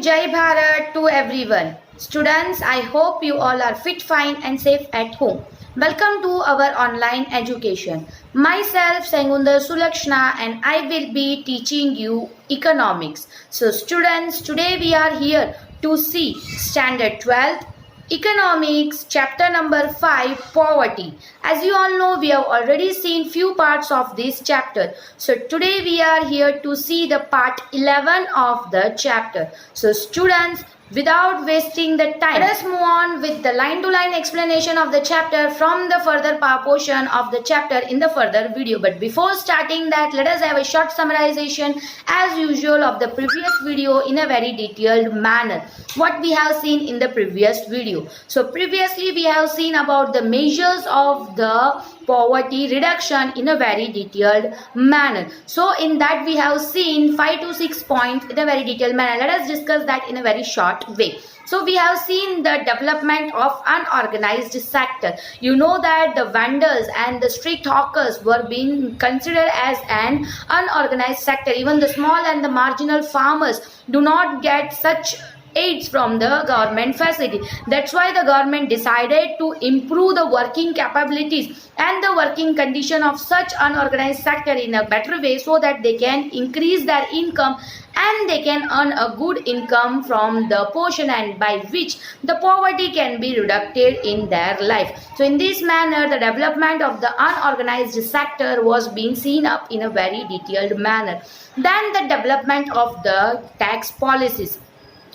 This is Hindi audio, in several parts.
and Jai Bharat to everyone. Students, I hope you all are fit, fine and safe at home. Welcome to our online education. Myself Sengundhar Sulakshana and I will be teaching you economics. So students, today we are here to see Standard 12 Economics, chapter number 5, Poverty. As you all know, we have already seen few parts of this chapter. So today we are here to see the part 11 of the chapter. So students, without wasting the time, let us move on with the line-to-line explanation of the chapter from the further portion of the chapter in the further video. But before starting that, let us have a short summarization as usual of the previous video in a very detailed manner. What we have seen in the previous video. So previously we have seen about the measures of the poverty reduction in a very detailed manner. So in that we have seen 5 to 6 points in a very detailed manner. Let us discuss that in a very short way. So we have seen the development of unorganized sector. You know that the vendors and the street hawkers were being considered as an unorganized sector. Even the small and the marginal farmers do not get such aids from the government facility. That's why the government decided to improve the working capabilities and the working condition of such unorganized sector in a better way, so that they can increase their income and they can earn a good income from the portion, and by which the poverty can be reduced in their life. So in this manner, the development of the unorganized sector was being seen up in a very detailed manner. Then the development of the tax policies.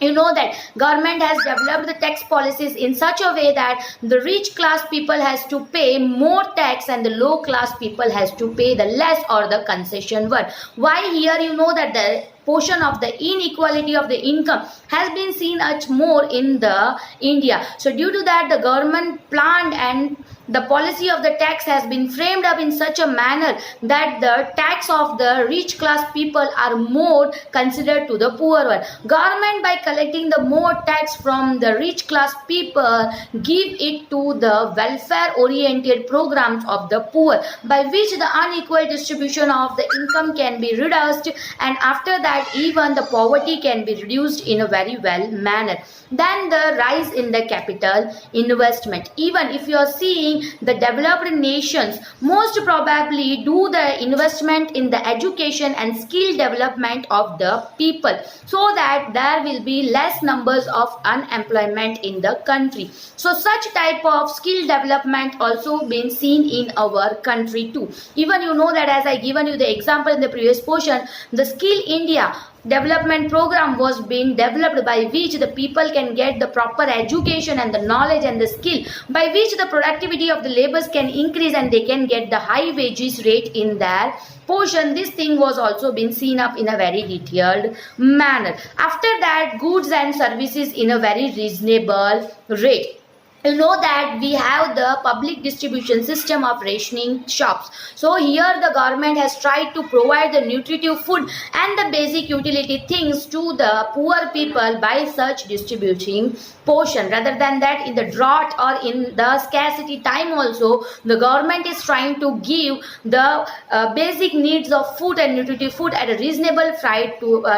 You know that government has developed the tax policies in such a way that the rich class people has to pay more tax and the low class people has to pay the less or the concession one. Why here? You know that the portion of the inequality of the income has been seen much more in the India. So due to that, the government planned and the policy of the tax has been framed up in such a manner that the tax of the rich class people are more considered to the poor one. Government, by collecting the more tax from the rich class people, give it to the welfare oriented programs of the poor, by which the unequal distribution of the income can be reduced, and after that even the poverty can be reduced in a very well manner. Then the rise in the capital investment. Even if you are seeing the developed nations most probably do the investment in the education and skill development of the people, so that there will be less numbers of unemployment in the country. So such type of skill development also been seen in our country too. Even you know that, as I given you the example in the previous portion, the Skill India development program was being developed, by which the people can get the proper education and the knowledge and the skill, by which the productivity of the laborers can increase and they can get the high wages rate in their portion. This thing was also been seen up in a very detailed manner. After that, goods and services in a very reasonable rate. You know that we have the public distribution system of rationing shops. So here the government has tried to provide the nutritive food and the basic utility things to the poor people by such distributing portion. Rather than that, in the drought or in the scarcity time also, the government is trying to give the basic needs of food and nutritive food at a reasonable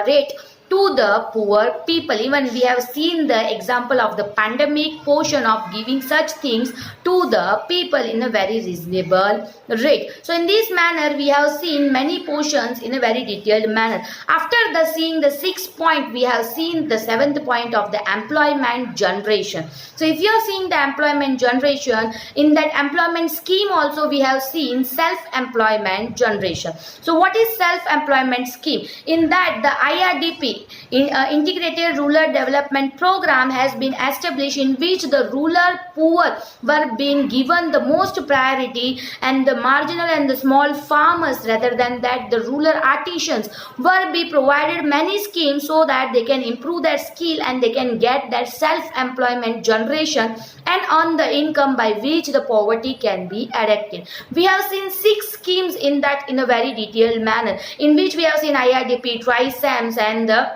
rate to the poor people. Even we have seen the example of the pandemic portion of giving such things to the people in a very reasonable rate. So in this manner we have seen many portions in a very detailed manner. After the seeing the 6th point, we have seen the 7th point of the employment generation. So if you are seeing the employment generation, in that employment scheme also we have seen self-employment generation. So what is self-employment scheme? In that, the IRDP, Integrated Rural Development Program, has been established, in which the rural poor were being given the most priority, and the marginal and the small farmers, rather than that the rural artisans, were be provided many schemes so that they can improve their skill and they can get that self-employment generation and earn the income, by which the poverty can be eradicated. We have seen 6 schemes in that in a very detailed manner, in which we have seen IRDP, TRISAMS and the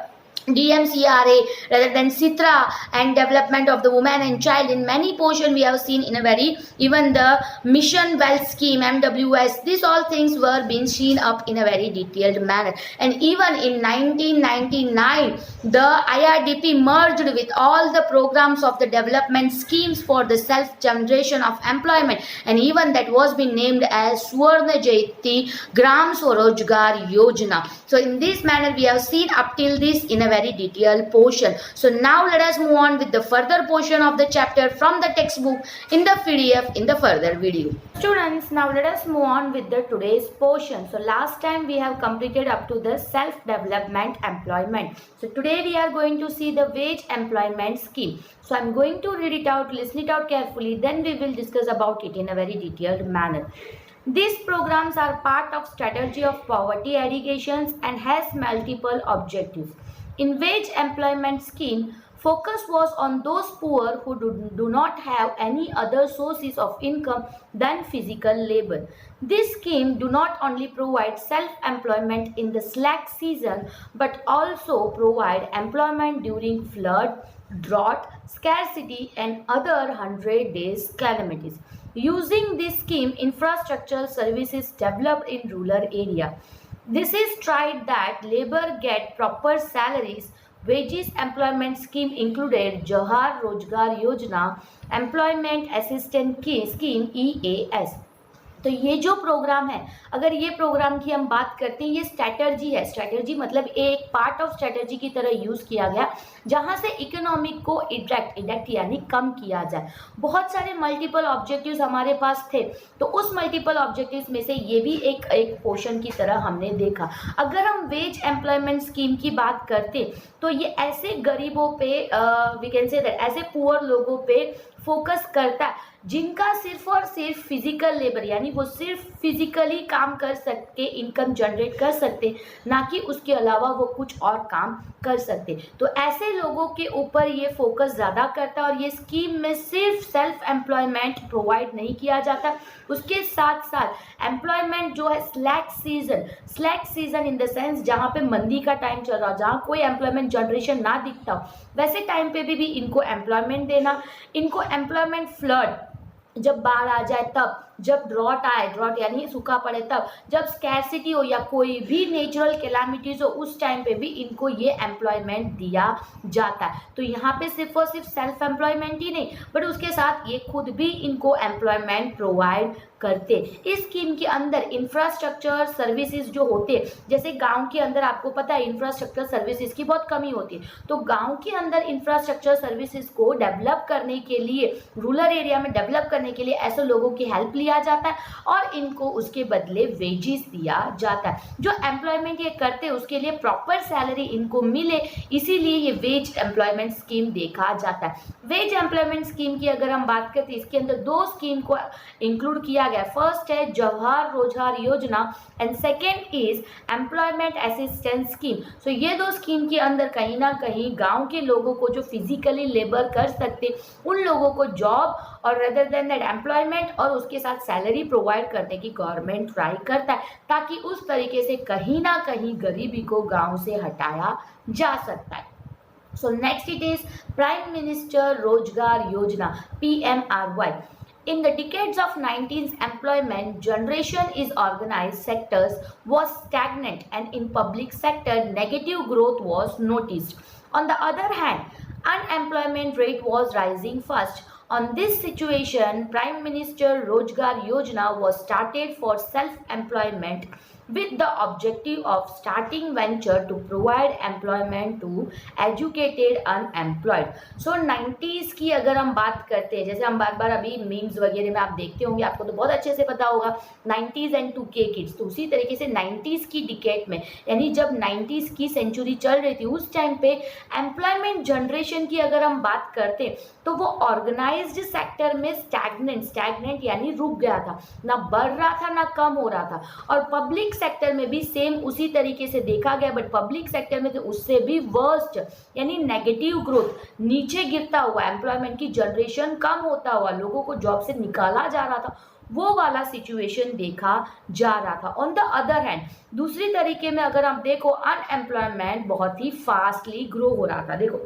DMCRA rather than Citra, and development of the woman and child. In many portion we have seen in a very, even the mission wealth scheme, MWS, these all things were being seen up in a very detailed manner. And even in 1999 the IRDP merged with all the programs of the development schemes for the self generation of employment, and even that was been named as Swarna Jayati Gram Swarojgar Yojana. So in this manner we have seen up till this in a very detailed portion. So now let us move on with the further portion of the chapter from the textbook in the PDF in the further video. Students, now let us move on with the today's portion. So last time we have completed up to the self-development employment. So today we are going to see the wage employment scheme. So I am going to read it out, listen it out carefully, then we will discuss about it in a very detailed manner. These programs are part of strategy of poverty eradication and has multiple objectives. In wage employment scheme, focus was on those poor who do not have any other sources of income than physical labor. This scheme do not only provide self-employment in the slack season but also provide employment during flood, drought, scarcity and other 100 days calamities. Using this scheme, infrastructural services developed in rural area. This is tried that labor get proper salaries. Wages employment scheme included Johar Rojgar Yojana, Employment Assistance Scheme EAS. तो ये जो प्रोग्राम है, अगर ये प्रोग्राम की हम बात करते हैं, ये स्ट्रैटेजी है. स्ट्रैटेजी मतलब एक पार्ट ऑफ स्ट्रैटेजी की तरह यूज़ किया गया जहाँ से इकोनॉमिक को इडेक्ट यानी कम किया जाए. बहुत सारे मल्टीपल ऑब्जेक्टिव्स हमारे पास थे, तो उस मल्टीपल ऑब्जेक्टिव्स में से ये भी एक पोर्शन की तरह हमने देखा. अगर हम वेज एम्प्लॉयमेंट स्कीम की बात करते तो ये ऐसे गरीबों पे वी कैन से दैट ऐसे पुअर लोगों पे फोकस करता है जिनका सिर्फ और सिर्फ फिजिकल लेबर यानी वो सिर्फ फिजिकली काम कर सकते, इनकम जनरेट कर सकते, ना कि उसके अलावा वो कुछ और काम कर सकते. तो ऐसे लोगों के ऊपर ये फोकस ज़्यादा करता है और ये स्कीम में सिर्फ सेल्फ एम्प्लॉयमेंट प्रोवाइड नहीं किया जाता, उसके साथ साथ एम्प्लॉयमेंट जो है slack season in the sense जहाँ पे मंदी का टाइम चल रहा, जहाँ कोई एम्प्लॉयमेंट जनरेशन ना दिखता हो, वैसे टाइम पे भी इनको एम्प्लॉयमेंट देना. इनको एम्प्लॉयमेंट फ्लड, जब बाढ़ आ जाए तब, जब ड्रॉट आए, ड्रॉट यानी सूखा पड़े तब, जब स्कैरसिटी हो या कोई भी नेचुरल कैलामिटीज हो, उस टाइम पे भी इनको ये एम्प्लॉयमेंट दिया जाता है. तो यहाँ पे सिर्फ और सिर्फ सेल्फ एम्प्लॉयमेंट ही नहीं बट उसके साथ ये खुद भी इनको एम्प्लॉयमेंट प्रोवाइड करते. इस स्कीम के अंदर इंफ्रास्ट्रक्चर सर्विसेज जो होते, जैसे गांव के अंदर आपको पता है इंफ्रास्ट्रक्चर सर्विसेज की बहुत कमी होती है, तो गांव के अंदर इंफ्रास्ट्रक्चर सर्विसेज को डेवलप करने के लिए, रूरल एरिया में डेवलप करने के लिए ऐसे लोगों की हेल्प लिया जाता है और इनको उसके बदले वेजेस दिया जाता है. जो एम्प्लॉयमेंट ये करते हैं उसके लिए प्रॉपर सैलरी इनको मिले, इसीलिए ये वेज एम्प्लॉयमेंट स्कीम देखा जाता है. वेज एम्प्लॉयमेंट स्कीम की अगर हम बात करते हैं, इसके अंदर दो स्कीम को इंक्लूड किया गया. फर्स्ट है Jawahar Rozgar Yojana and second is employment assistance scheme. So ये दो स्कीम के अंदर कहीं ना कहीं गांव के लोगों को जो फिजिकली लेबर कर सकते उन लोगों को जॉब और रेदर देन दैट एम्प्लॉयमेंट और उसके साथ सैलरी प्रोवाइड करने की गवर्नमेंट ट्राई करता है, ताकि उस तरीके से कहीं ना कहीं गरीबी को गांव से हटाया जा सकता है. So next it is Prime Minister Rozgar Yojana PMRY. In the decades of 90s, employment generation is organized sectors was stagnant and in public sector negative growth was noticed. On the other hand, unemployment rate was rising fast. On this situation, Prime Minister Rozgar Yojana was started for self-employment with the objective of starting venture to provide employment to educated unemployed. So 90s की अगर हम बात करते हैं, जैसे हम बार बार अभी मीम्स वगैरह में आप देखते होंगे, आपको तो बहुत अच्छे से पता होगा 90s एंड 2K किड्स. तो उसी तरीके से 90s की डिकेड में यानी जब 90s की सेंचुरी चल रही थी उस टाइम पे एम्प्लॉयमेंट जनरेशन की अगर हम बात करते तो वो ऑर्गेनाइज्ड सेक्टर में स्टैग्नेंट यानी रुक गया था, ना बढ़ रहा था ना कम हो रहा था. और पब्लिक सेक्टर में भी सेम उसी तरीके से देखा गया, बट पब्लिक सेक्टर में तो उससे भी वर्स्ट यानी नेगेटिव ग्रोथ, नीचे गिरता हुआ, एम्प्लॉयमेंट की जनरेशन कम होता हुआ, लोगों को जॉब से निकाला जा रहा था, वो वाला सिचुएशन देखा जा रहा था। ऑन द अदर हैंड, दूसरी तरीके में अगर आप देखो, अनएम्प्लॉयमेंट बहुत ही फास्टली ग्रो हो रहा था। देखो,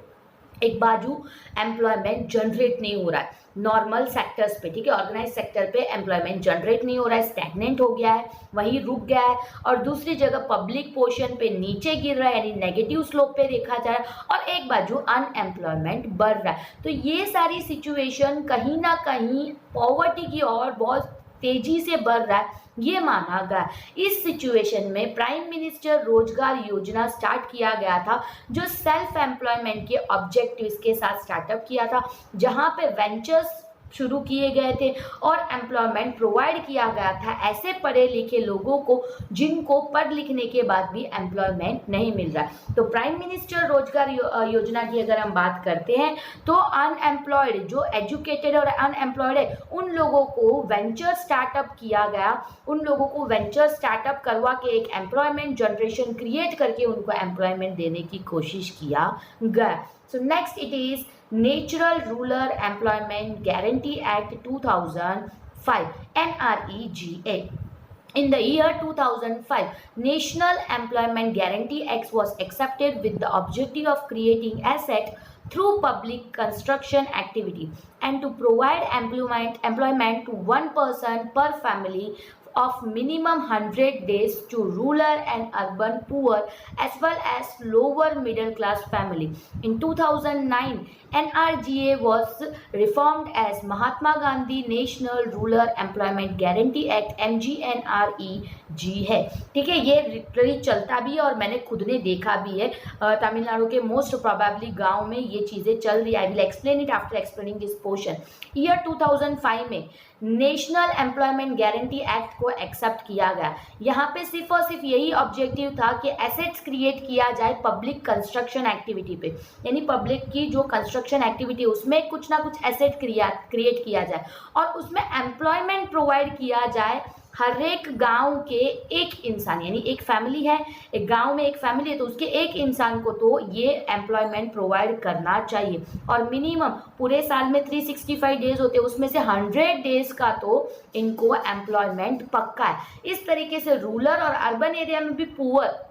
एक बाजू एम्प्लॉयमेंट जनरेट नहीं हो रहा है नॉर्मल सेक्टर्स पे, ठीक है, ऑर्गेनाइज सेक्टर पे एम्प्लॉयमेंट जनरेट नहीं हो रहा है, स्टैग्नेंट हो गया है, वहीं रुक गया है। और दूसरी जगह पब्लिक पोर्शन पे नीचे गिर रहा है, यानी नेगेटिव स्लोप पे देखा जा रहा है, और एक बाजू अनएम्प्लॉयमेंट बढ़ रहा है। तो ये सारी सिचुएशन कहीं ना कहीं पॉवर्टी की ओर बहुत तेजी से बढ़ रहा है, ये माना गया। इस सिचुएशन में प्राइम मिनिस्टर रोजगार योजना स्टार्ट किया गया था, जो सेल्फ एम्प्लॉयमेंट के ऑब्जेक्टिव्स के साथ स्टार्टअप किया था, जहां पे वेंचर्स शुरू किए गए थे और एम्प्लॉयमेंट प्रोवाइड किया गया था ऐसे पढ़े लिखे लोगों को जिनको पढ़ लिखने के बाद भी एम्प्लॉयमेंट नहीं मिल रहा है। तो प्राइम मिनिस्टर रोजगार योजना की अगर हम बात करते हैं तो अनएम्प्लॉयड, जो एजुकेटेड और अनएम्प्लॉयड है, उन लोगों को वेंचर स्टार्टअप किया गया, उन लोगों को वेंचर स्टार्टअप करवा के एक एम्प्लॉयमेंट जनरेशन क्रिएट करके उनको एम्प्लॉयमेंट देने की कोशिश किया गया। So next it is Natural Rural Employment Guarantee Act 2005, NREGA. In the year 2005, National Employment Guarantee Act was accepted with the objective of creating asset through public construction activity and to provide employment to one person per family of minimum 100 days to rural and urban poor as well as lower middle class family. In 2009, NRGA was reformed as Mahatma Gandhi National Rural Employment Guarantee Act, MGNREG है, ठीक है। ये लिटरली चलता भी है और मैंने खुद ने देखा भी है, तमिलनाडु के मोस्ट प्रोबेबली गांव में ये चीज़ें चल रही है। I will explain it after explaining this portion. Year 2005 में नेशनल एम्प्लॉयमेंट गारंटी एक्ट को एक्सेप्ट किया गया। यहाँ पे सिर्फ और सिर्फ यही ऑब्जेक्टिव था कि एसेट्स क्रिएट किया जाए पब्लिक कंस्ट्रक्शन एक्टिविटी पे, यानी पब्लिक की जो कंस्ट्रक्शन एक्टिविटी उसमें कुछ ना कुछ एसेट क्रिएट किया जाए और उसमें एम्प्लॉयमेंट प्रोवाइड किया जाए हर एक गांव के एक इंसान, यानी एक फैमिली है, एक गांव में एक फैमिली है तो उसके एक इंसान को तो ये एम्प्लॉयमेंट प्रोवाइड करना चाहिए। और मिनिमम पूरे साल में 365 डेज होते हैं, उसमें से 100 डेज का तो इनको एम्प्लॉयमेंट पक्का है। इस तरीके से रूरल और अर्बन एरिया में भी पुअर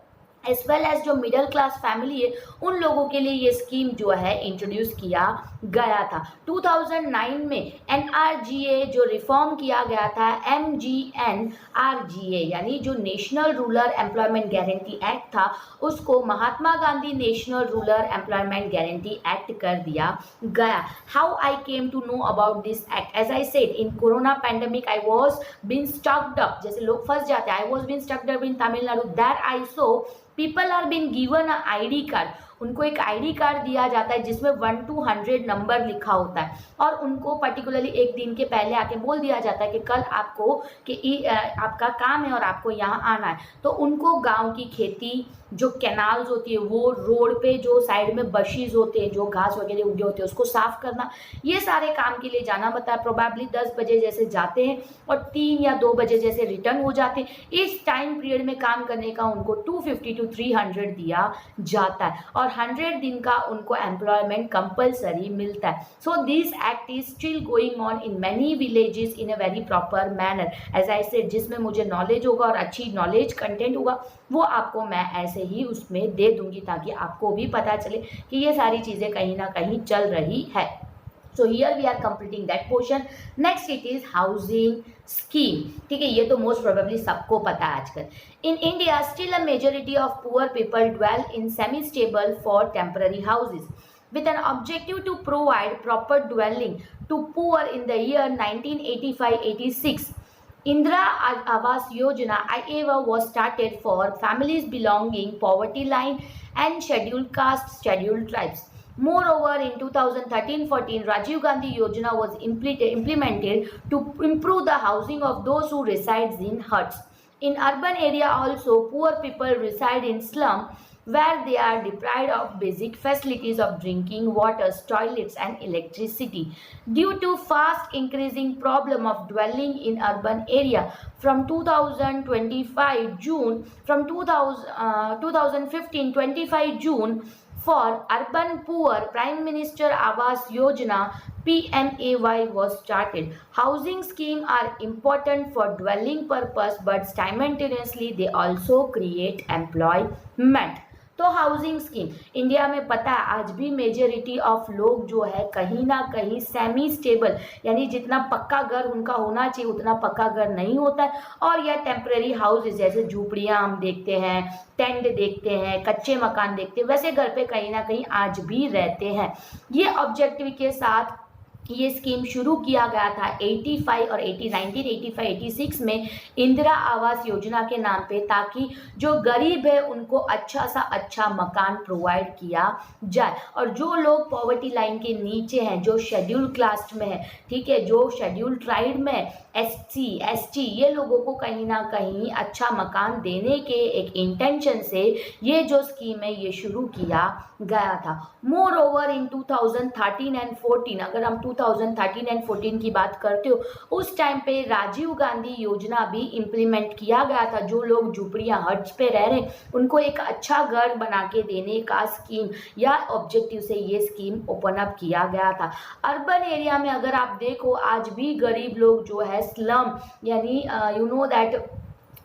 एज वेल एज जो मिडिल क्लास फैमिली है उन लोगों के लिए ये स्कीम जो है इंट्रोड्यूस किया गया था। 2009 में NRGA जो रिफॉर्म किया गया था MGNRGA, यानी जो national rural employment guarantee act था उसको Mahatma Gandhi national rural employment guarantee act कर दिया गया। How I came to know about this act? As I said, in corona pandemic I was been stucked up, जैसे लोग फंस जाते हैं, I was been stucked up in Tamil Nadu, that I saw people are being given a ID card, उनको एक आईडी कार्ड दिया जाता है जिसमें 1 to 100 नंबर लिखा होता है और उनको पर्टिकुलरली एक दिन के पहले आके बोल दिया जाता है कि कल आपको कि आपका काम है और आपको यहाँ आना है। तो उनको गांव की खेती, जो कैनाल्स होती है, वो रोड पे जो साइड में बशीज होते हैं, जो घास वगैरह उगे होते हैं, उसको साफ करना, ये सारे काम के लिए जाना पड़ता है। प्रोबेबली 10 बजे जैसे जाते हैं और 3 या 2 बजे जैसे रिटर्न हो जाते हैं। इस टाइम पीरियड में काम करने का उनको 250 to 300 दिया जाता है और 100 दिन का उनको एम्प्लॉयमेंट कंपलसरी मिलता है। So this act is still going on in many villages in a very proper manner. As I said, जिसमें मुझे नॉलेज होगा और अच्छी नॉलेज कंटेंट होगा वो आपको मैं ऐसे ही उसमें दे दूंगी ताकि आपको भी पता चले कि ये सारी चीज़ें कहीं ना कहीं चल रही है। So here we are completing that portion. Next it is housing scheme. ठीक है, ये तो most probably सबको पता है आजकल। In India, still a majority of poor people dwell in semi-stable for temporary houses, with an objective to provide proper dwelling to poor in the year 1985-86. Indira Awas Yojana IAVA was started for families belonging poverty line and scheduled caste, scheduled tribes. Moreover, in 2013-14, Rajiv Gandhi Yojana was implemented to improve the housing of those who reside in huts. In urban area also, poor people reside in slum where they are deprived of basic facilities of drinking water, toilets and electricity. Due to fast increasing problem of dwelling in urban area, from 2015 25 June, for urban poor, Prime Minister Awas Yojana PMAY was started. Housing scheme are important for dwelling purpose, but simultaneously they also create employment. तो हाउसिंग स्कीम इंडिया में पता है आज भी मेजोरिटी ऑफ लोग जो है कहीं ना कहीं सेमी स्टेबल, यानी जितना पक्का घर उनका होना चाहिए उतना पक्का घर नहीं होता है, और यह टेम्परेरी हाउसेज जैसे झूपड़ियाँ हम देखते हैं, टेंट देखते हैं, कच्चे मकान देखते हैं, वैसे घर पे कहीं ना कहीं आज भी रहते हैं। ये ऑब्जेक्टिव के साथ ये स्कीम शुरू किया गया था 85 और 1985-86 में इंदिरा आवास योजना के नाम पे, ताकि जो गरीब है उनको अच्छा सा अच्छा मकान प्रोवाइड किया जाए, और जो लोग पॉवर्टी लाइन के नीचे हैं, जो शेड्यूल कास्ट में है, ठीक है, जो शेड्यूल ट्राइब में, SC ST, ये लोगों को कहीं ना कहीं अच्छा मकान देने के एक इंटेंशन से ये जो स्कीम है ये शुरू किया गया था। मोर ओवर इन 2013 एंड 14, अगर हम 2013 एंड 14 की बात करते हो, उस टाइम पे राजीव गांधी योजना भी इम्प्लीमेंट किया गया था। जो लोग झुपड़ियाँ हट्स पे रह रहे हैं उनको एक अच्छा घर बना के देने का स्कीम या ऑब्जेक्टिव से ये स्कीम ओपन अप किया गया था। अर्बन एरिया में अगर आप देखो आज भी गरीब लोग जो है स्लम, यानी you know that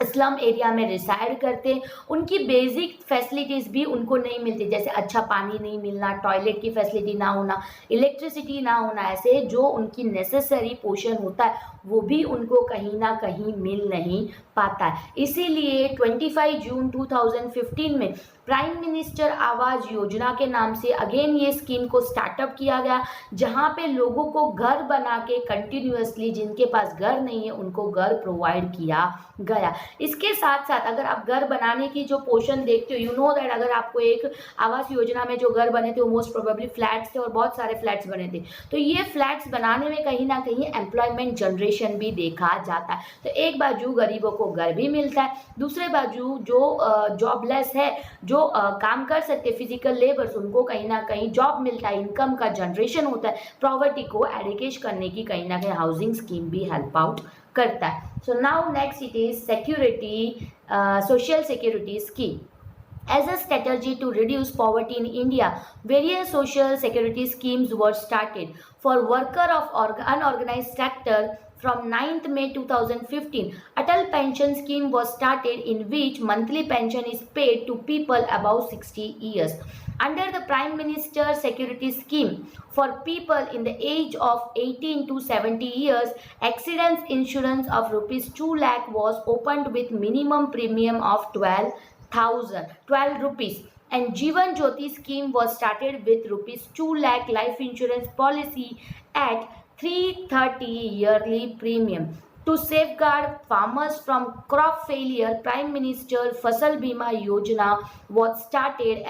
slum area में रिसाइड करते हैं, उनकी बेसिक फैसिलिटीज़ भी उनको नहीं मिलती, जैसे अच्छा पानी नहीं मिलना, टॉयलेट की फैसिलिटी ना होना, इलेक्ट्रिसिटी ना होना, ऐसे जो उनकी नेसेसरी पोर्शन होता है वो भी उनको कहीं ना कहीं मिल नहीं पाता है। इसीलिए 25 जून 2015 में प्राइम मिनिस्टर आवास योजना के नाम से अगेन ये स्कीम को स्टार्टअप किया गया, जहां पे लोगों को घर बना के कंटिन्यूअसली, जिनके पास घर नहीं है उनको घर प्रोवाइड किया गया। इसके साथ साथ अगर आप घर बनाने की जो पोर्शन देखते हो, यू नो दैट अगर आपको एक आवास योजना में जो घर बने थे वो मोस्ट प्रोबेबली फ्लैट्स थे और बहुत सारे फ्लैट्स बने थे, तो ये फ्लैट्स बनाने में कहीं ना कहीं एम्प्लॉयमेंट जनरेशन भी देखा जाता है। तो एक बाजू गरीबों को घर भी मिलता है, दूसरे बाजू जो जॉबलेस है, जो काम कर सकते फिजिकल लेबर्स, उनको कहीं ना कहीं जॉब मिलता है, इनकम का जनरेशन होता है, प्रॉपर्टी को एडिकेश करने की कहीं ना कहीं हाउसिंग स्कीम भी हेल्प आउट करता है। So now next it is security, social security scheme. As a strategy to reduce poverty in India, various social security schemes were started for worker of unorganized sector. From 9th May 2015, Atal Pension Scheme was started, in which monthly pension is paid to people above 60 years. Under the Prime Minister Security Scheme, for people in the age of 18 to 70 years, accident insurance of rupees 2 lakh was opened with minimum premium of 12 rupees, and Jeevan Jyoti scheme was started with rupees 2 lakh life insurance policy at 330 yearly premium. To safeguard farmers from crop failure, Prime Minister Fasal Bima Yojana was started,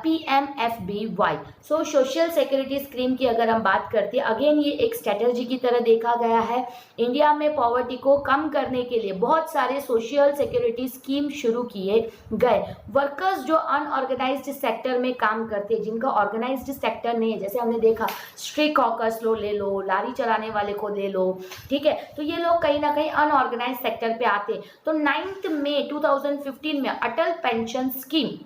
PMFBY. So social security scheme की अगर हम बात करते हैं, अगेन ये एक स्ट्रेटजी की तरह देखा गया है। इंडिया में पॉवर्टी को कम करने के लिए बहुत सारे सोशल सिक्योरिटी स्कीम शुरू किए गए। वर्कर्स जो अनऑर्गेनाइज्ड सेक्टर में काम करते हैं, जिनका ऑर्गेनाइज्ड सेक्टर नहीं है, जैसे हमने देखा स्ट्रीट हॉकर्स लो ले लो, लारी चलाने वाले को ले लो, ठीक है, तो ये लोग कहीं ना कहीं अनऑर्गेनाइज सेक्टर पे आते हैं। तो 9 मई 2015 में अटल पेंशन स्कीम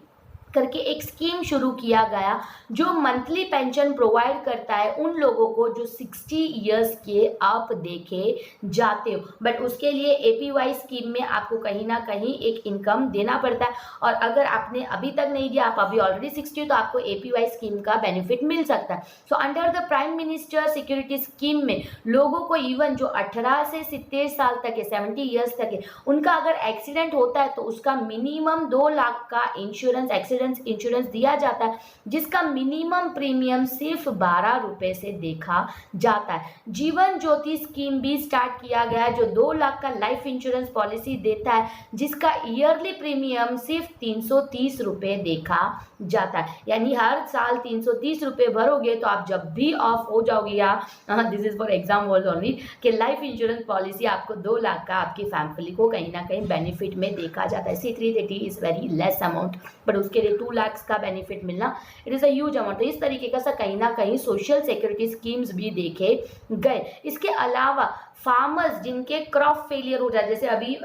करके एक स्कीम शुरू किया गया, जो मंथली पेंशन प्रोवाइड करता है उन लोगों को जो 60 इयर्स के अप देखे जाते हो, बट उसके लिए APY स्कीम में आपको कहीं ना कहीं एक इनकम देना पड़ता है, और अगर आपने अभी तक नहीं दिया, आप अभी ऑलरेडी 60 हो, तो आपको APY स्कीम का बेनिफिट मिल सकता है। So under the prime minister security scheme में लोगों को इवन जो 18 से 70 साल तक है, 70 ईयर्स तक है, उनका अगर एक्सीडेंट होता है तो उसका मिनिमम 2 लाख का इंश्योरेंस दिया जाता है, जिसका मिनिमम प्रीमियम सिर्फ 12 रुपए से देखा जाता है। जीवन ज्योति स्कीम भी स्टार्ट किया गया, जो 2 लाख का लाइफ इंश्योरेंस पॉलिसी देता है, जिसका ईयरली प्रीमियम सिर्फ 330 रुपए देखा जाता है। यानी हर साल 330 रुपए भरोगे तो आप जब भी ऑफ हो जाओगे, या this is for exam word only, कि लाइफ इंश्योरेंस पॉलिसी आपको 2 लाख का आपकी फैमिली को कहीं ना कहीं बेनिफिट में देखा जाता है। C330 is very less amount, but उसके लिए 2 लाख का बेनिफिट मिलना it is a huge amount. तो इस तरीके का कहीं ना कहीं सोशल सिक्योरिटी स्कीम्स भी देखे गए। इसके अलावा फार्मर्स जिनके क्रॉप फेलियर हो जाए, जैसे अभी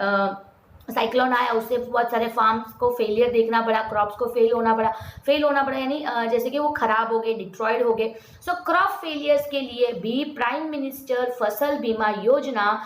साइक्लोन आया, उससे बहुत सारे फार्म्स को फेलियर देखना पड़ा, क्रॉप्स को फेल होना पड़ा यानी जैसे कि वो खराब हो गए, डिस्ट्रॉयड हो गए। सो क्रॉप फेलियर्स के लिए भी प्राइम मिनिस्टर फसल बीमा योजना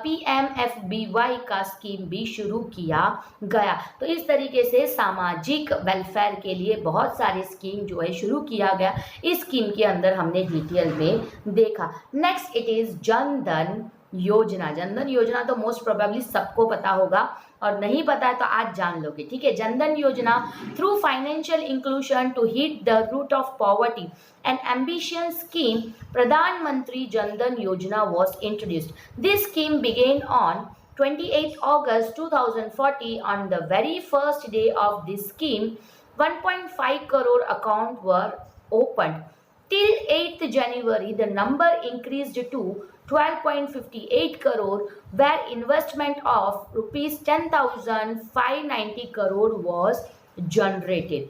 PMFBY का स्कीम भी शुरू किया गया। तो इस तरीके से सामाजिक वेलफेयर के लिए बहुत सारी स्कीम जो है शुरू किया गया। इस स्कीम के अंदर हमने डिटेल में देखा। Next it is Jan Dhan योजना। जनधन योजना तो मोस्ट प्रोबेबली सबको पता होगा, और नहीं पता है तो आज जान लोगे, ठीक है। Jan Dhan Yojana through financial inclusion to hit the root of poverty an ambitious scheme Pradhan Mantri Jan Dhan योजना was introduced. This scheme began on 28 August 2040. On the very first day of this scheme, 1.5 crore accounts were opened. Till 8th January, the number increased to 12.58 crore, where investment of rupees 10,590 crore was generated.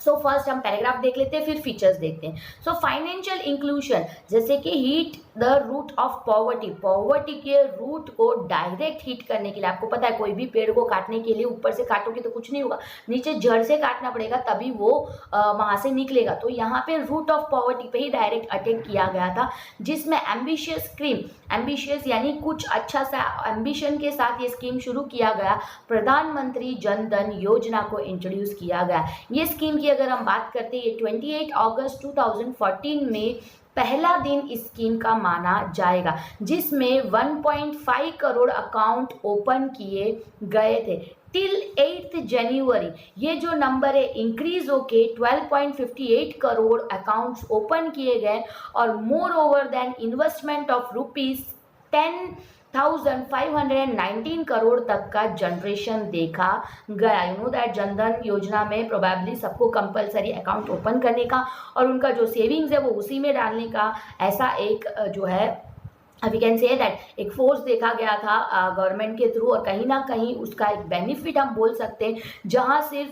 So first हम पैराग्राफ देख लेते हैं, फिर फीचर्स देखते हैं। सो फाइनेंशियल इंक्लूजन, जैसे कि hit the root of poverty, poverty के रूट को डायरेक्ट हिट करने के लिए, आपको पता है कोई भी पेड़ को काटने के लिए ऊपर से काटोगे तो कुछ नहीं होगा, नीचे जड़ से काटना पड़ेगा तभी वो वहाँ से निकलेगा। तो यहाँ पे रूट ऑफ पॉवर्टी पे ही डायरेक्ट अटैक किया गया था, जिसमें एम्बिशियस स्कीम, एम्बिशियस यानी कुछ अच्छा सा एम्बिशन के साथ ये स्कीम शुरू किया गया। प्रधानमंत्री जन धन योजना को इंट्रोड्यूस किया गया। ये स्कीम अगर हम बात करते हैं, ये 28 अगस्त 2014 में पहला दिन इस स्कीम का माना जाएगा, जिसमें 1.5 करोड़ अकाउंट ओपन किए गए थे। टिल 8th जनवरी ये जो नंबर है इंक्रीज होके 12.58 करोड़ अकाउंट्स ओपन किए गए, और moreover then investment of rupees 10,519 crore तक का जनरेशन देखा गया। यू नो दैट जनधन योजना में प्रोबेबली सबको कंपलसरी अकाउंट ओपन करने का और उनका जो सेविंग्स है वो उसी में डालने का ऐसा एक जो है वी कैन से दैट एक फोर्स देखा गया था गवर्नमेंट के थ्रू, और कहीं ना कहीं उसका एक बेनिफिट हम बोल सकते हैं, जहां सिर्फ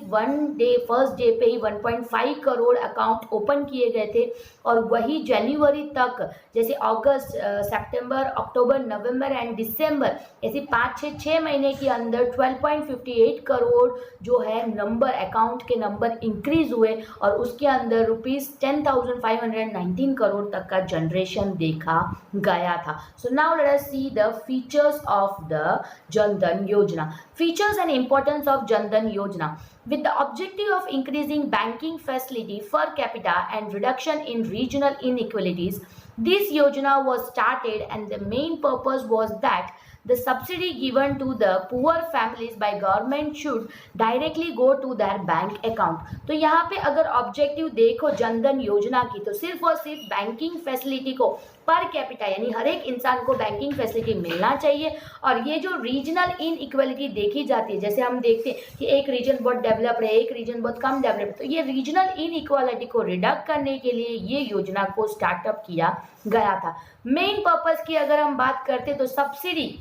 फर्स्ट डे पे ही 1.5 करोड़ अकाउंट ओपन किए गए थे, और वही जनवरी तक, जैसे अगस्त, सितंबर, अक्टूबर, नवंबर एंड दिसंबर, ऐसे 5-6 महीने के अंदर 12.58 करोड़ जो है नंबर अकाउंट के नंबर इंक्रीज हुए, और उसके अंदर रुपीज 10,519 करोड़ तक का जनरेशन देखा गया था। So now let us see the features of the Jan Dhan Yojana. Features and importance of Jan Dhan Yojana. With the objective of increasing banking facility per capita and reduction in regional inequalities, this Yojana was started, and the main purpose was that the subsidy given to the poor families by government should directly go to their bank account. तो यहाँ पे अगर ऑब्जेक्टिव देखो जनधन योजना की, तो सिर्फ और सिर्फ बैंकिंग फैसिलिटी को पर कैपिटा यानी हर एक इंसान को बैंकिंग फैसिलिटी मिलना चाहिए, और ये जो रीजनल इनइक्वालिटी देखी जाती है, जैसे हम देखते हैं कि एक रीजन बहुत डेवलप है, एक रीजन बहुत कम डेवलप है, तो ये रीजनल इनइक्वालिटी को रिडक्ट करने के लिए ये योजना को स्टार्टअप किया गया था। मेन पर्पस की अगर हम बात करते तो सब्सिडी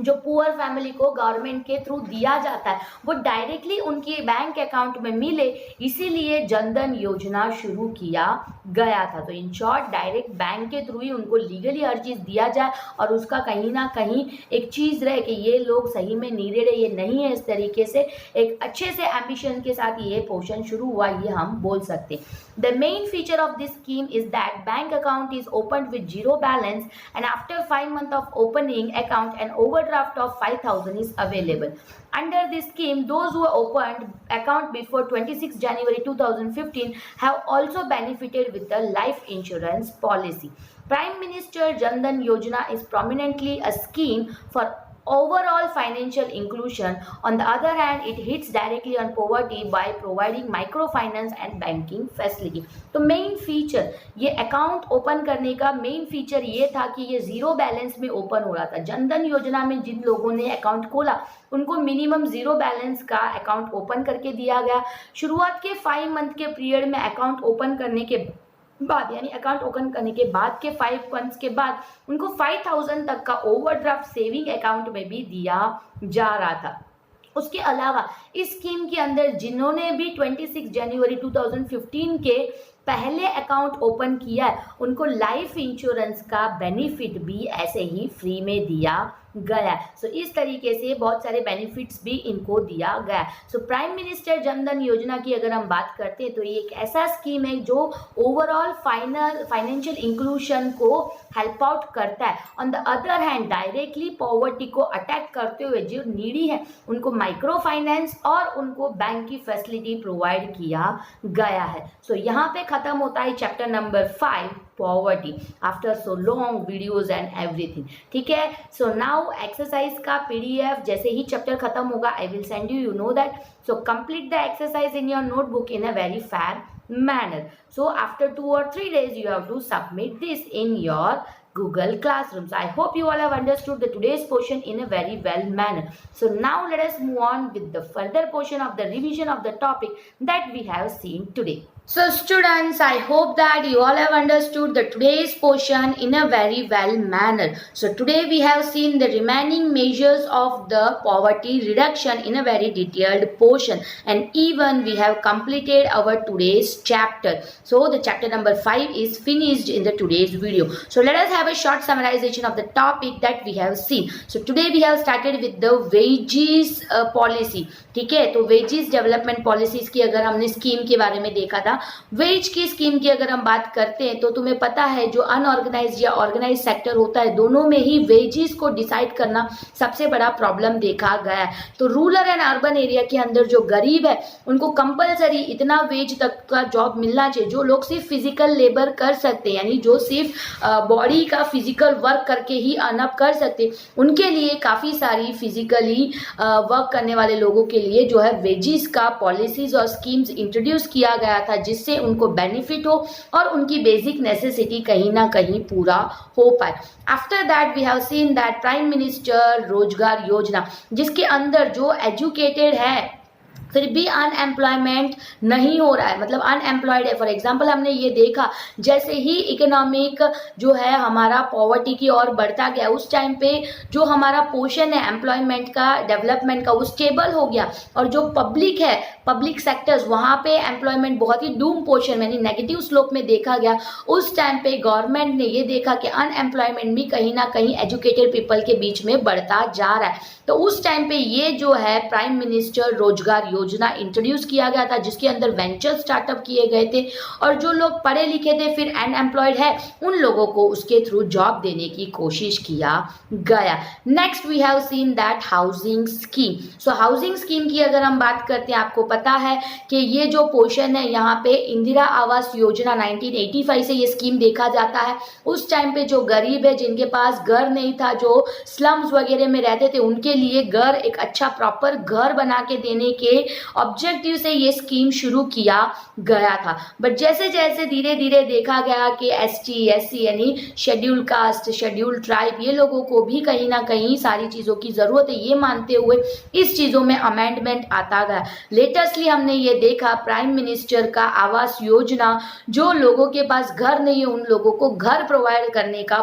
जो पुअर फैमिली को गवर्नमेंट के थ्रू दिया जाता है वो डायरेक्टली उनके बैंक अकाउंट में मिले, इसीलिए जनधन योजना शुरू किया गया था। तो इन शॉर्ट डायरेक्ट बैंक के थ्रू ही उनको लीगली हर चीज़ दिया जाए, और उसका कहीं ना कहीं एक चीज़ रहे कि ये लोग सही में नीडेड है, ये नहीं है, इस तरीके से एक अच्छे से एम्बिशन के साथ ये पोर्शन शुरू हुआ, ये हम बोल सकते हैं। The main feature of this scheme is that bank account is opened with zero balance, and after 5 months of opening account, an overdraft of 5,000 is available. Under this scheme, those who opened account before 26 January 2015 have also benefited with the life insurance policy. Prime Minister Jan Dhan Yojana is prominently a scheme for overall financial inclusion. On the other hand, it hits directly on poverty by providing microfinance and banking facility. तो मेन फीचर ये अकाउंट ओपन करने का मेन फीचर ये था कि ये जीरो बैलेंस में ओपन हो रहा था। जनधन योजना में जिन लोगों ने अकाउंट खोला उनको मिनिमम जीरो बैलेंस का अकाउंट ओपन करके दिया गया। शुरुआत के 5 मंथ के पीरियड में अकाउंट ओपन करने के बाद यानी अकाउंट ओपन करने के बाद के 5 मंथ्स के बाद उनको 5,000 तक का ओवरड्राफ्ट सेविंग अकाउंट में भी दिया जा रहा था। उसके अलावा इस स्कीम के अंदर जिन्होंने भी 26 जनवरी 2015 के पहले अकाउंट ओपन किया है उनको लाइफ इंश्योरेंस का बेनिफिट भी ऐसे ही फ्री में दिया गया। सो इस तरीके से बहुत सारे बेनिफिट्स भी इनको दिया गया। So prime minister Jan Dhan योजना की अगर हम बात करते हैं तो ये एक ऐसा स्कीम है जो ओवरऑल फाइनेंशियल इंक्लूजन को हेल्प आउट करता है। On the other hand directly poverty को अटैक करते हुए जो नीडी है उनको माइक्रो फाइनेंस और उनको बैंक की फैसिलिटी प्रोवाइड किया गया है। सो यहाँ पे खत्म होता है chapter number 5 poverty after so long videos and everything. ठीक है, सो नाउ एक्सरसाइज का पीडीएफ जैसे ही चैप्टर खत्म होगा I will send you know that. So complete the exercise in your notebook in a very fair manner. So after 2 or 3 days you have to submit this in your Google Classrooms. I hope you all have understood the today's portion in a very well manner. So now let us move on with the further portion of the revision of the topic that we have seen today. So students, I hope that you all have understood the today's portion in a very well manner. So today we have seen the remaining measures of the poverty reduction in a very detailed portion, and even we have completed our today's chapter. So the chapter number 5 is finished in the today's video. So let us have a short summarization of the topic that we have seen. So today we have started with the wages policy. ठीक है, तो वेजेस डेवलपमेंट पॉलिसीज की अगर हमने स्कीम के बारे में देखा था, वेज की स्कीम की अगर हम बात करते हैं तो तुम्हें पता है जो अनऑर्गेनाइज्ड या ऑर्गेनाइज्ड सेक्टर होता है दोनों में ही वेजेस को डिसाइड करना सबसे बड़ा प्रॉब्लम देखा गया है। तो रूरल एंड अर्बन एरिया के अंदर जो गरीब है उनको कंपलसरी इतना वेज तक का जॉब मिलना चाहिए जो लोग सिर्फ फिजिकल लेबर कर सकते हैं, यानी जो सिर्फ बॉडी का फिजिकल वर्क करके ही अर्न अप कर सकते, उनके लिए काफी सारी फिजिकली वर्क करने वाले लोगों के लिए जो है वेजेस का पॉलिसीज और स्कीम्स इंट्रोड्यूस किया गया था जिससे उनको बेनिफिट हो और उनकी बेसिक नेसेसिटी कहीं ना कहीं पूरा हो पाए। After that we have seen that prime minister Rozgar Yojana, जिसके अंदर जो एजुकेटेड है फिर भी अनएम्प्लॉयमेंट नहीं हो रहा है, मतलब अनएम्प्लॉयड है। फॉर एग्जांपल हमने ये देखा जैसे ही इकोनॉमिक जो है हमारा पॉवर्टी की ओर बढ़ता गया उस टाइम पे जो हमारा पोर्शन है एम्प्लॉयमेंट का, डेवलपमेंट का, वो स्टेबल हो गया और जो पब्लिक है, पब्लिक सेक्टर्स, वहाँ पे एम्प्लॉयमेंट बहुत ही डूम पोर्शन यानी नेगेटिव स्लोप में देखा गया। उस टाइम पे गवर्नमेंट ने ये देखा कि अनएम्प्लॉयमेंट भी कहीं ना कहीं एजुकेटेड पीपल के बीच में बढ़ता जा रहा है, तो उस टाइम पे ये जो है प्राइम मिनिस्टर रोजगार योजना इंट्रोड्यूस किया गया था जिसके अंदर वेंचर स्टार्टअप किए गए थे और जो लोग पढ़े लिखे थे फिर अनएम्प्लॉयड है उन लोगों को उसके थ्रू जॉब देने की कोशिश किया गया। Next we have seen that housing scheme. So housing scheme की अगर हम बात करते हैं, आपको पता है कि ये जो पोर्शन है यहाँ पे इंदिरा आवास योजना 1985 से ये स्कीम देखा जाता है। उस टाइम पे जो गरीब है जिनके पास घर नहीं था, जो स्लम्स वगैरह में रहते थे, उनके लिए घर, एक अच्छा प्रॉपर घर बना के देने के ऑब्जेक्टिव से ये स्कीम शुरू किया गया था। बट जैसे जैसे धीरे धीरे देखा गया कि एसटी, एससी यानी शेड्यूल कास्ट, शेड्यूल ट्राइब, ये लोगों को भी कहीं ना कहीं सारी चीजों की जरूरत है, ये मानते हुए इस चीजों में अमेंडमेंट आता गया। लेटेस्टली हमने ये देखा प्राइम मिनिस्टर का आवास योजना, जो लोगों के पास घर नहीं है उन लोगों को घर प्रोवाइड करने का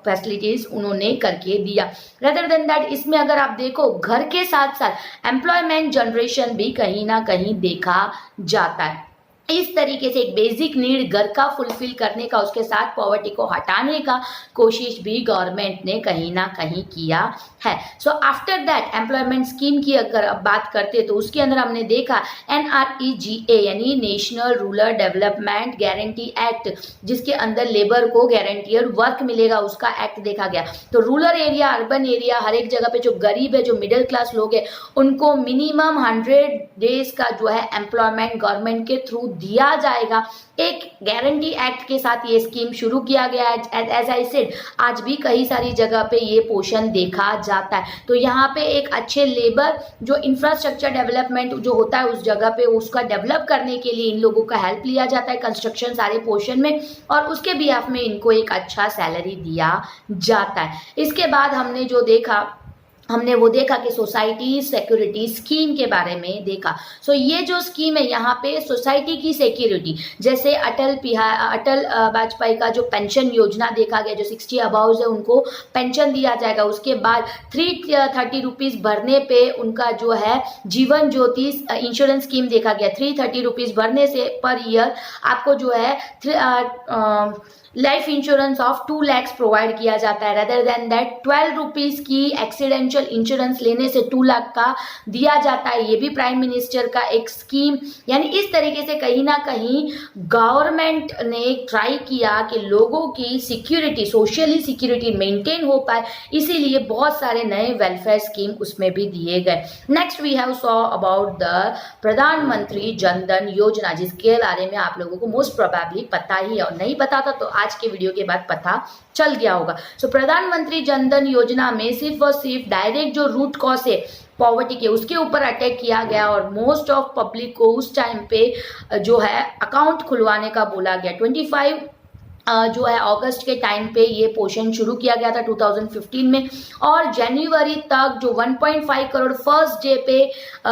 फैसिलिटीज उन्होंने करके दिया। रेदर देन दैट इसमें अगर आप देखो घर के साथ साथ एम्प्लॉयमेंट जनरेशन भी कहीं ना कहीं देखा जाता है। इस तरीके से एक बेसिक नीड घर का फुलफिल करने का, उसके साथ पॉवर्टी को हटाने का कोशिश भी गवर्नमेंट ने कहीं ना कहीं किया है। So after that employment scheme की अगर अब बात करते हैं तो उसके अंदर हमने देखा NREGA यानी national rural development guarantee act, जिसके अंदर लेबर को गारंटीयर वर्क मिलेगा, उसका एक्ट देखा गया। तो रूरल एरिया, अर्बन एरिया, हर एक जगह पे जो गरीब है, जो मिडिल क्लास लोग है, उनको मिनिमम 100 डेज का जो है एम्प्लॉयमेंट गवर्नमेंट के थ्रू दिया जाएगा। एक गारंटी एक्ट के साथ ये स्कीम शुरू किया गया है। एज आई सेड, आज भी कई सारी जगह पे ये पोर्शन देखा जाता है। तो यहाँ पे एक अच्छे लेबर, जो इंफ्रास्ट्रक्चर डेवलपमेंट जो होता है उस जगह पे, उसका डेवलप करने के लिए इन लोगों का हेल्प लिया जाता है कंस्ट्रक्शन सारे पोर्शन में, और उसके बिहाफ में इनको एक अच्छा सैलरी दिया जाता है। इसके बाद हमने जो देखा हमने वो देखा कि सोसाइटी सिक्योरिटी स्कीम के बारे में देखा। सो ये जो स्कीम है यहाँ पे सोसाइटी की सिक्योरिटी, जैसे अटल वाजपेयी का जो पेंशन योजना देखा गया, जो 60 अबाउज है उनको पेंशन दिया जाएगा। उसके बाद 330 रुपीज भरने पे उनका जो है जीवन ज्योति इंश्योरेंस स्कीम देखा गया। 330 रुपीज भरने से पर ईयर आपको जो है life insurance of 2 lakhs provide किया जाता है। रेदर देन दैट 12 रुपीज की एक्सीडेंशियल इंश्योरेंस लेने से 2 लाख का दिया जाता है। ये भी प्राइम मिनिस्टर का एक स्कीम। यानी इस तरीके से कहीं ना कहीं गवर्नमेंट ने ट्राई किया कि लोगों की सिक्योरिटी, सोशली सिक्योरिटी मेंटेन हो पाए, इसीलिए बहुत सारे नए वेलफेयर स्कीम उसमें भी दिए गए। Next we have saw about the Pradhan Mantri Jan धन योजना, जिसके बारे में आप लोगों को मोस्ट प्रोबेबली पता ही है, और नहीं पता था तो आज के वीडियो के बाद पता चल गया होगा। सो प्रधानमंत्री जन धन योजना में सिर्फ और सिर्फ डायरेक्ट जो रूट कॉज है पॉवर्टी के, उसके ऊपर अटैक किया गया और मोस्ट ऑफ पब्लिक को उस टाइम पे जो है अकाउंट खुलवाने का बोला गया। 25 जो है अगस्त के टाइम पे ये पोर्शन शुरू किया गया था 2015 में, और जनवरी तक जो 1.5 करोड़ फर्स्ट डे पे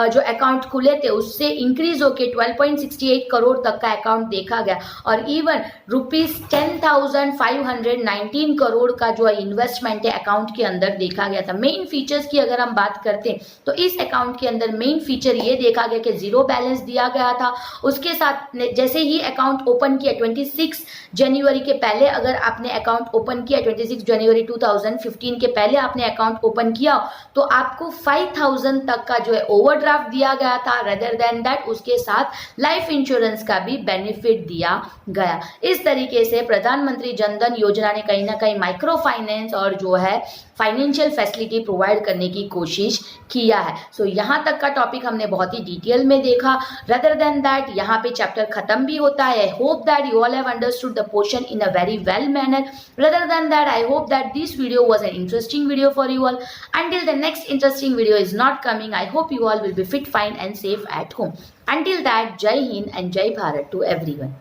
जो अकाउंट खुले थे उससे इंक्रीज होके 12.68 करोड़ तक का अकाउंट देखा गया। और इवन ₹10,519 करोड़ का जो इन्वेस्टमेंट है अकाउंट के अंदर देखा गया था। मेन फीचर्स की अगर हम बात करते हैं तो इस अकाउंट के अंदर मेन फीचर ये देखा गया कि जीरो बैलेंस दिया गया था। उसके साथ जैसे ही अकाउंट ओपन किया 26 जनवरी के पहले अगर आपने अकाउंट ओपन किया, 26 जनवरी 2015 के पहले आपने अकाउंट ओपन किया तो आपको 5,000 तक का जो है ओवरड्राफ्ट दिया गया था। रेदर देन दैट उसके साथ लाइफ इंश्योरेंस का भी बेनिफिट दिया गया। इस तरीके से प्रधानमंत्री जन धन योजना ने कहीं ना कहीं माइक्रो फाइनेंस और जो है फाइनेंशियल फैसिलिटी प्रोवाइड करने की कोशिश किया है। सो यहाँ तक का टॉपिक हमने बहुत ही डिटेल में देखा। रेदर देन दैट यहाँ पे चैप्टर खत्म भी होता है। I hope that you all have understood the portion in a very well manner. Rather than that, I hope that this video was an interesting video for you all. Until the next interesting video is not coming, I hope you all will be fit, fine and safe at home. Until that, Jai Hind and Jai Bharat to everyone.